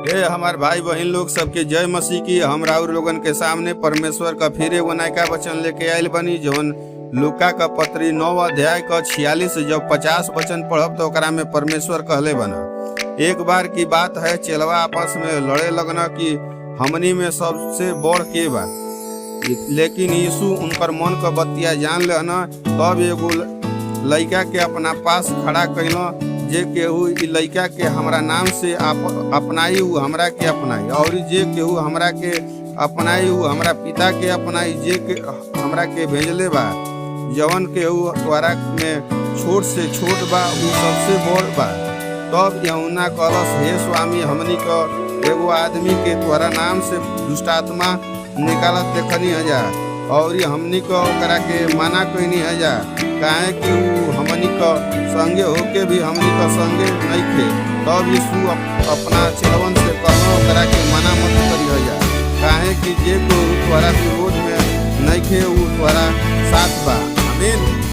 हे हमार भाई बहन लोग सबके जय मसीह की। हम राउर लोगन के सामने परमेश्वर का फिर एगो नयका वचन लेके आयल बनी, जौन लूका का पत्री 9 अध्याय का 46 से जब 50 वचन पढ़ब तो ओकरा में परमेश्वर कहले बना। एक बार की बात है, चेलवा आपस में लड़े लगना कि हमनी में सबसे बड़ के बा। लेकिन यीशु उनकर मन का बतिया जान लेना, तब एगो लइका के अपना पास खड़ा कैलो, जे केहू इ लइका के हमरा नाम से अपनाई उ हमरा के अपनाई, और जे केहू हमरा के अपनाई उ हमरा पिता के अपनाई जे के हमरा के भेजले बा। जवन केहू तोरा में छोट से छोट बा उ सबसे बड़ बा। तब यूहन्ना कहलस, हे स्वामी, हमनी का एगो आदमी के तोरा नाम से दुष्ट आत्मा निकालत देखनी हजा, और हमनी को ओकरा के मना कैनी हजा, काहे कि उ हमनी का संगे होके भी हमनी का संगे नहीं थे। तब यीशु अपना चेलवन से कहलो, ओकरा के मना मत करी हजा, काहे कि जे को तोरा विरोध में नहीं थे उ तोरा साथ बा। आमीन।